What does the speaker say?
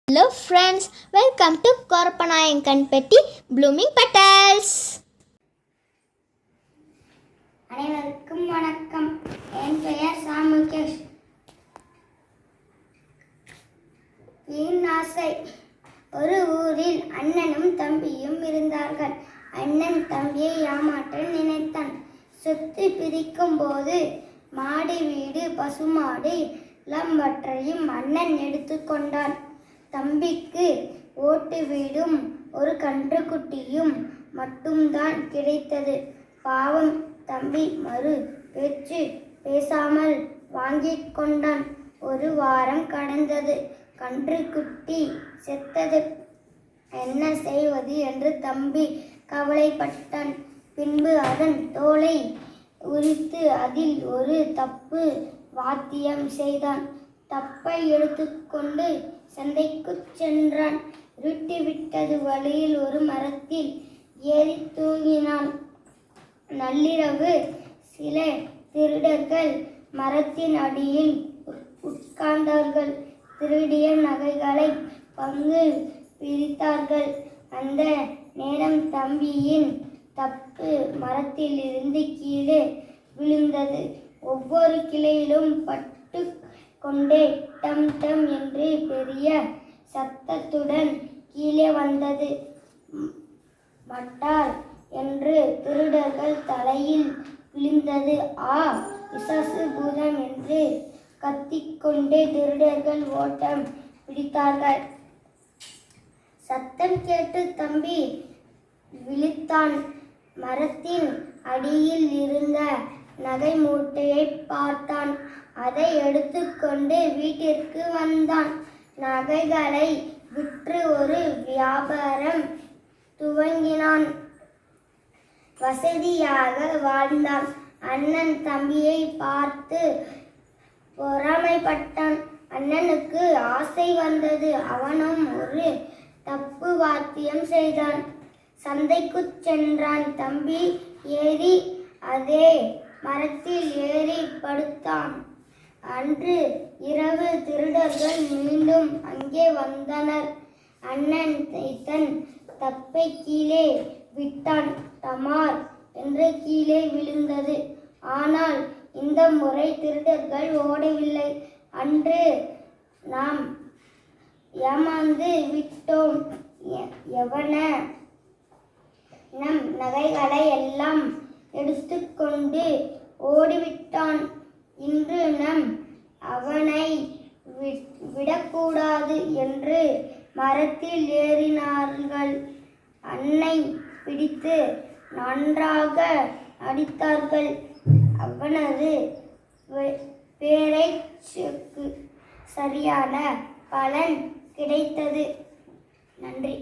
Hello friends, welcome to Korpanayankan Petti Blooming Petals. அனைவருக்கும் வணக்கம். என் பெயர் சாமுகேஷ். வீண் ஆசை. ஒரு ஊரில் அண்ணனும் தம்பியும் இருந்தார்கள். அண்ணன் தம்பியை ஏமாற்ற நினைத்தான். சொத்து பிரிக்கும் போது மாடு, வீடு, பசுமாடு எல்லாவற்றையும் அண்ணன் எடுத்துக்கொண்டான். தம்பிக்கு ஓட்டு வீடும் ஒரு கன்றுக்குட்டியும் மட்டும்தான் கிடைத்தது. பாவம், தம்பி மறு பேச்சு பேசாமல் வாங்கிக் கொண்டான். ஒரு வாரம் கடந்தது. கன்றுக்குட்டி செத்தது. என்ன செய்வது என்று தம்பி கவலைப்பட்டான். பின்பு அதன் தோலை உரித்து அதில் ஒரு தப்பு வாத்தியம் செய்தான். தப்பை எடுத்துக்கொண்டு சந்தைக்கு சென்றான். இருட்டிவிட்டது. வழியில் ஒரு மரத்தில் ஏறி தூங்கினான். நள்ளிரவு சில திருடர்கள் மரத்தின் அடியில் உட்கார்ந்தார்கள். திருடிய நகைகளை பங்கு பிரித்தார்கள். அந்த நேரம் தம்பியின் தப்பு மரத்திலிருந்து கீழே விழுந்தது. ஒவ்வொரு கிளையிலும் பட்டு கொண்டே டம் டம் என்று பெரிய சத்தத்துடன் கீழே வந்தது. மட்டார் என்று திருடர்கள் தலையில் விழுந்தது. ஆ, பிசாசு, பூதம் என்று கத்திக்கொண்டே திருடர்கள் ஓட்டம் பிடித்தார்கள். சத்தம் கேட்டு தம்பி விழித்தான். மரத்தின் அடியில் இருந்த நகை மூட்டையை பார்த்தான். அதை எடுத்துக்கொண்டு வீட்டிற்கு வந்தான். நகைகளை விற்று ஒரு வியாபாரம் துவங்கினான். வசதியாக வாழ்ந்தான். அண்ணன் தம்பியை பார்த்து பொறாமைப்பட்டான். அண்ணனுக்கு ஆசை வந்தது. அவனும் ஒரு தப்பு வாத்தியம் செய்தான். சந்தைக்கு சென்றான். தம்பி ஏறி அதே மரத்தில் ஏறி படுத்தான். அன்று இரவு திருடர்கள் மீண்டும் அங்கே வந்தனர். அண்ணன் தன் தப்பை கீழே விட்டான். டமார் என்று கீழே விழுந்தது. ஆனால் இந்த முறை திருடர்கள் ஓடவில்லை. அன்று நாம் ஏமாந்து விட்டோம். எவன நம் நகைகளை எல்லாம் எடுத்துக்கொண்டு ஓடிவிட்டான். இன்று நம் அவனை விடக்கூடாது என்று மரத்தில் ஏறினார்கள். அன்னை பிடித்து நன்றாக அடித்தார்கள். அவனது பேரைக்கு சரியான பலன் கிடைத்தது. நன்றி.